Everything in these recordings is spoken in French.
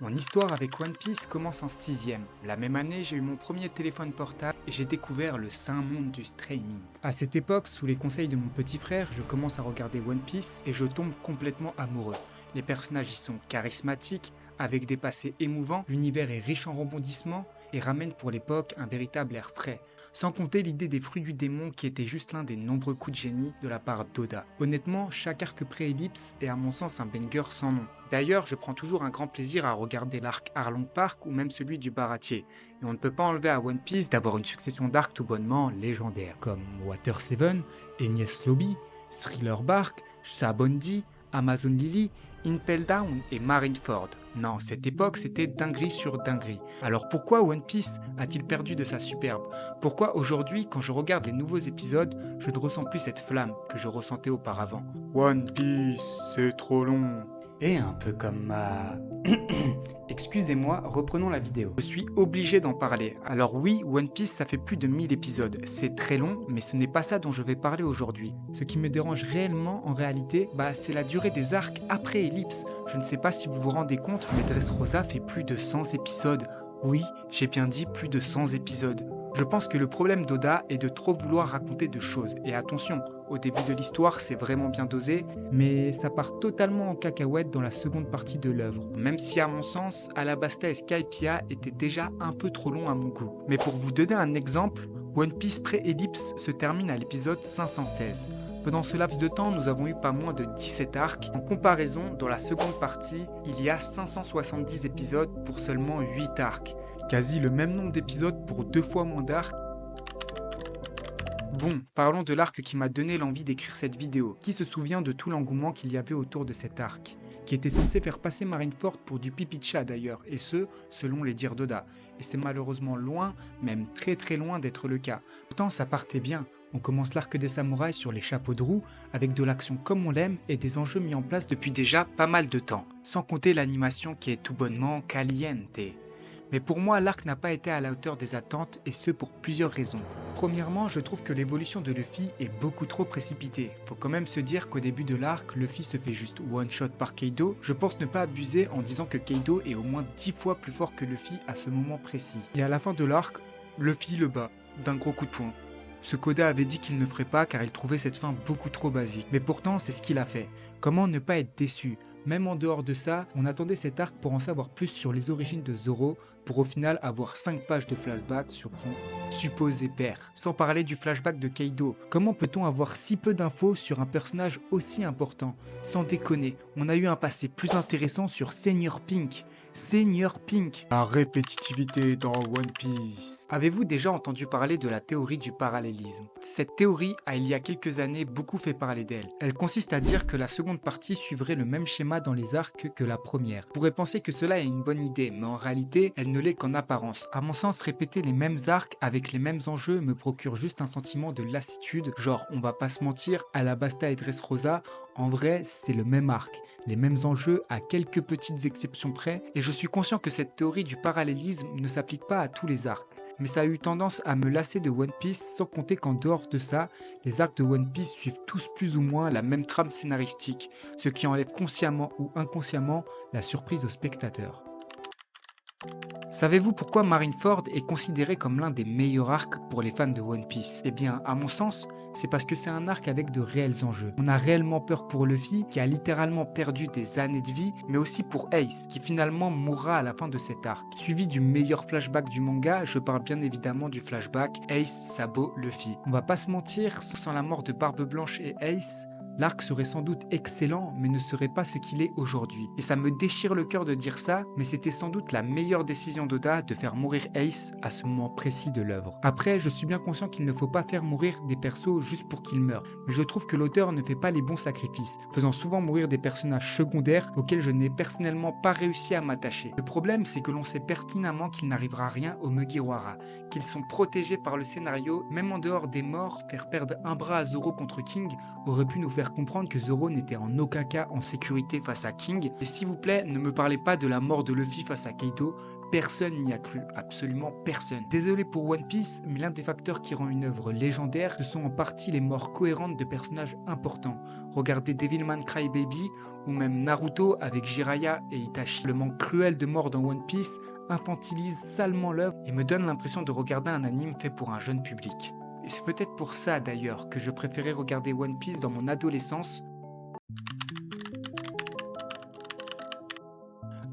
Mon histoire avec One Piece commence en 6ème. La même année, j'ai eu mon premier téléphone portable et j'ai découvert le saint monde du streaming. À cette époque, sous les conseils de mon petit frère, je commence à regarder One Piece et je tombe complètement amoureux. Les personnages y sont charismatiques, avec des passés émouvants, l'univers est riche en rebondissements et ramène pour l'époque un véritable air frais. Sans compter l'idée des fruits du démon qui était juste l'un des nombreux coups de génie de la part d'Oda. Honnêtement, chaque arc pré-ellipse est à mon sens un banger sans nom. D'ailleurs, je prends toujours un grand plaisir à regarder l'arc Arlong Park ou même celui du Baratier. Et on ne peut pas enlever à One Piece d'avoir une succession d'arcs tout bonnement légendaires, comme Water 7, Enies Lobby, Thriller Bark, Sabondi, Amazon Lily, Impel Down et Marineford. Non, cette époque c'était dinguerie sur dinguerie. Alors pourquoi One Piece a-t-il perdu de sa superbe? Pourquoi aujourd'hui, quand je regarde les nouveaux épisodes, je ne ressens plus cette flamme que je ressentais auparavant? One Piece, c'est trop long. Et un peu comme ma... Excusez-moi, reprenons la vidéo. Je suis obligé d'en parler. Alors oui, One Piece, ça fait plus de 1000 épisodes. C'est très long, mais ce n'est pas ça dont je vais parler aujourd'hui. Ce qui me dérange réellement, en réalité, c'est la durée des arcs après Ellipse. Je ne sais pas si vous vous rendez compte, mais Dressrosa fait plus de 100 épisodes. Oui, j'ai bien dit plus de 100 épisodes. Je pense que le problème d'Oda est de trop vouloir raconter de choses. Et attention, au début de l'histoire, c'est vraiment bien dosé, mais ça part totalement en cacahuète dans la seconde partie de l'œuvre. Même si à mon sens, Alabasta et Skypiea étaient déjà un peu trop longs à mon goût. Mais pour vous donner un exemple, One Piece pré-ellipse se termine à l'épisode 516. Pendant ce laps de temps, nous avons eu pas moins de 17 arcs. En comparaison, dans la seconde partie, il y a 570 épisodes pour seulement 8 arcs. Quasi le même nombre d'épisodes pour 2 fois moins d'arcs. Bon, parlons de l'arc qui m'a donné l'envie d'écrire cette vidéo. Qui se souvient de tout l'engouement qu'il y avait autour de cet arc, qui était censé faire passer Marineford pour du pipi de chat d'ailleurs, et ce, selon les dires d'Oda. Et c'est malheureusement loin, même très très loin d'être le cas. Pourtant, ça partait bien. On commence l'arc des samouraïs sur les chapeaux de roue, avec de l'action comme on l'aime et des enjeux mis en place depuis déjà pas mal de temps. Sans compter l'animation qui est tout bonnement caliente. Mais pour moi, l'arc n'a pas été à la hauteur des attentes, et ce pour plusieurs raisons. Premièrement, je trouve que l'évolution de Luffy est beaucoup trop précipitée. Faut quand même se dire qu'au début de l'arc, Luffy se fait juste one-shot par Kaido. Je pense ne pas abuser en disant que Kaido est au moins 10 fois plus fort que Luffy à ce moment précis. Et à la fin de l'arc, Luffy le bat, d'un gros coup de poing. Ce Koda avait dit qu'il ne ferait pas car il trouvait cette fin beaucoup trop basique. Mais pourtant, c'est ce qu'il a fait. Comment ne pas être déçu? Même en dehors de ça, on attendait cet arc pour en savoir plus sur les origines de Zoro, pour au final avoir 5 pages de flashback sur son supposé père. Sans parler du flashback de Kaido. Comment peut-on avoir si peu d'infos sur un personnage aussi important? Sans déconner, on a eu un passé plus intéressant sur Senior Pink. Senior Pink. La répétitivité dans One Piece. Avez-vous déjà entendu parler de la théorie du parallélisme? Cette théorie a il y a quelques années beaucoup fait parler d'elle. Elle consiste à dire que la seconde partie suivrait le même schéma dans les arcs que la première. On pourrait penser que cela est une bonne idée, mais en réalité, elle ne l'est qu'en apparence. À mon sens, répéter les mêmes arcs avec les mêmes enjeux me procure juste un sentiment de lassitude, genre on va pas se mentir, Alabasta et Dressrosa, en vrai, c'est le même arc, les mêmes enjeux à quelques petites exceptions près, et je suis conscient que cette théorie du parallélisme ne s'applique pas à tous les arcs. Mais ça a eu tendance à me lasser de One Piece, sans compter qu'en dehors de ça, les arcs de One Piece suivent tous plus ou moins la même trame scénaristique, ce qui enlève consciemment ou inconsciemment la surprise au spectateur. Savez-vous pourquoi Marineford est considéré comme l'un des meilleurs arcs pour les fans de One Piece? Eh bien, à mon sens, c'est parce que c'est un arc avec de réels enjeux. On a réellement peur pour Luffy, qui a littéralement perdu des années de vie, mais aussi pour Ace, qui finalement mourra à la fin de cet arc. Suivi du meilleur flashback du manga, je parle bien évidemment du flashback Ace, Sabo, Luffy. On va pas se mentir, sans la mort de Barbe Blanche et Ace, l'arc serait sans doute excellent, mais ne serait pas ce qu'il est aujourd'hui. Et ça me déchire le cœur de dire ça, mais c'était sans doute la meilleure décision d'Oda de faire mourir Ace à ce moment précis de l'œuvre. Après, je suis bien conscient qu'il ne faut pas faire mourir des persos juste pour qu'ils meurent, mais je trouve que l'auteur ne fait pas les bons sacrifices, faisant souvent mourir des personnages secondaires auxquels je n'ai personnellement pas réussi à m'attacher. Le problème, c'est que l'on sait pertinemment qu'il n'arrivera rien aux Mugiwara, qu'ils sont protégés par le scénario, même en dehors des morts, faire perdre un bras à Zoro contre King aurait pu nous faire faire comprendre que Zoro n'était en aucun cas en sécurité face à King. Et s'il vous plaît, ne me parlez pas de la mort de Luffy face à Kaido, personne n'y a cru, absolument personne. Désolé pour One Piece, mais l'un des facteurs qui rend une œuvre légendaire, ce sont en partie les morts cohérentes de personnages importants. Regardez Devilman Crybaby ou même Naruto avec Jiraiya et Itachi. Le manque cruel de morts dans One Piece infantilise salement l'œuvre et me donne l'impression de regarder un anime fait pour un jeune public. Et c'est peut-être pour ça d'ailleurs que je préférais regarder One Piece dans mon adolescence.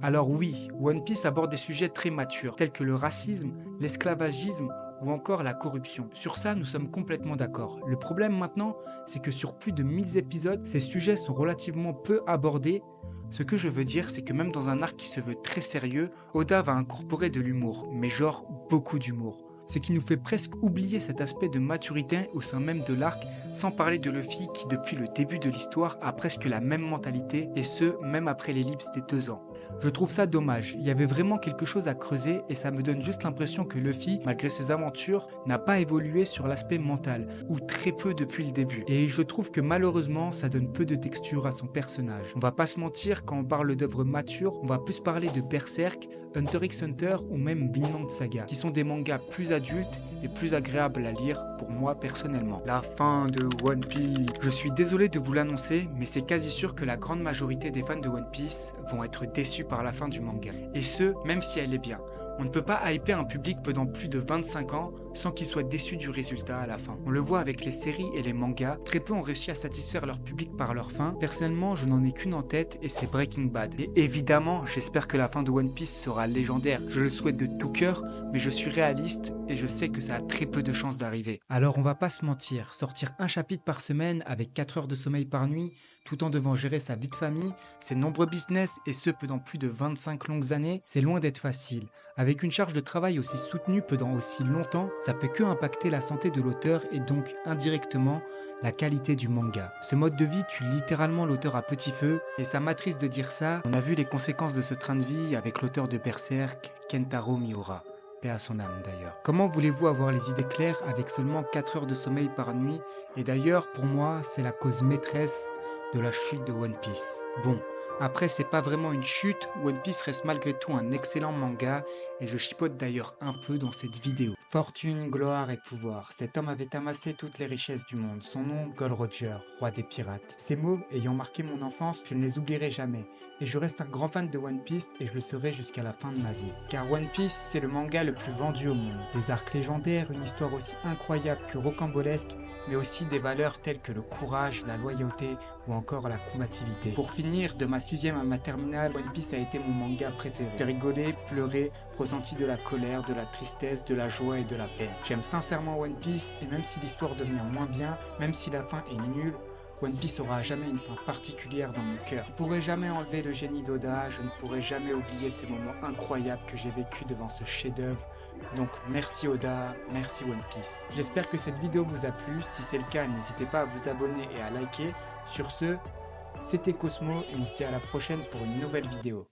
Alors oui, One Piece aborde des sujets très matures, tels que le racisme, l'esclavagisme ou encore la corruption. Sur ça, nous sommes complètement d'accord. Le problème maintenant, c'est que sur plus de 1000 épisodes, ces sujets sont relativement peu abordés. Ce que je veux dire, c'est que même dans un arc qui se veut très sérieux, Oda va incorporer de l'humour, mais genre beaucoup d'humour. Ce qui nous fait presque oublier cet aspect de maturité au sein même de l'arc, sans parler de Luffy qui depuis le début de l'histoire a presque la même mentalité, et ce, même après l'ellipse des 2 ans. Je trouve ça dommage, il y avait vraiment quelque chose à creuser et ça me donne juste l'impression que Luffy, malgré ses aventures, n'a pas évolué sur l'aspect mental, ou très peu depuis le début. Et je trouve que malheureusement, ça donne peu de texture à son personnage. On va pas se mentir, quand on parle d'œuvres matures, on va plus parler de Berserk, Hunter x Hunter ou même Vinland Saga, qui sont des mangas plus adultes et plus agréables à lire pour moi personnellement. La fin de One Piece. Je suis désolé de vous l'annoncer, mais c'est quasi sûr que la grande majorité des fans de One Piece vont être déçus par la fin du manga. Et ce, même si elle est bien. On ne peut pas hyper un public pendant plus de 25 ans sans qu'il soit déçu du résultat à la fin. On le voit avec les séries et les mangas, très peu ont réussi à satisfaire leur public par leur fin. Personnellement, je n'en ai qu'une en tête et c'est Breaking Bad. Et évidemment, j'espère que la fin de One Piece sera légendaire. Je le souhaite de tout cœur, mais je suis réaliste et je sais que ça a très peu de chances d'arriver. Alors on va pas se mentir, sortir un chapitre par semaine avec 4 heures de sommeil par nuit, tout en devant gérer sa vie de famille, ses nombreux business et ce pendant plus de 25 longues années, c'est loin d'être facile. Avec une charge de travail aussi soutenue pendant aussi longtemps, ça peut que impacter la santé de l'auteur et donc indirectement la qualité du manga. Ce mode de vie tue littéralement l'auteur à petit feu et ça m'attriste de dire ça. On a vu les conséquences de ce train de vie avec l'auteur de Berserk, Kentaro Miura. Paix à son âme d'ailleurs. Comment voulez-vous avoir les idées claires avec seulement 4 heures de sommeil par nuit? Et d'ailleurs, pour moi, c'est la cause maîtresse de la chute de One Piece. Bon, après c'est pas vraiment une chute, One Piece reste malgré tout un excellent manga et je chipote d'ailleurs un peu dans cette vidéo. Fortune, gloire et pouvoir, cet homme avait amassé toutes les richesses du monde. Son nom, Gold Roger, roi des pirates. Ces mots ayant marqué mon enfance, je ne les oublierai jamais. Et je reste un grand fan de One Piece et je le serai jusqu'à la fin de ma vie. Car One Piece, c'est le manga le plus vendu au monde. Des arcs légendaires, une histoire aussi incroyable que rocambolesque, mais aussi des valeurs telles que le courage, la loyauté ou encore la combativité. Pour finir, de ma 6e à ma terminale, One Piece a été mon manga préféré. J'ai rigolé, pleuré, ressenti de la colère, de la tristesse, de la joie et de la peine. J'aime sincèrement One Piece et même si l'histoire devient moins bien, même si la fin est nulle, One Piece aura jamais une fin particulière dans mon cœur. Je ne pourrai jamais enlever le génie d'Oda, je ne pourrai jamais oublier ces moments incroyables que j'ai vécus devant ce chef-d'œuvre. Donc merci Oda, merci One Piece. J'espère que cette vidéo vous a plu, si c'est le cas n'hésitez pas à vous abonner et à liker. Sur ce, c'était Cosmo et on se dit à la prochaine pour une nouvelle vidéo.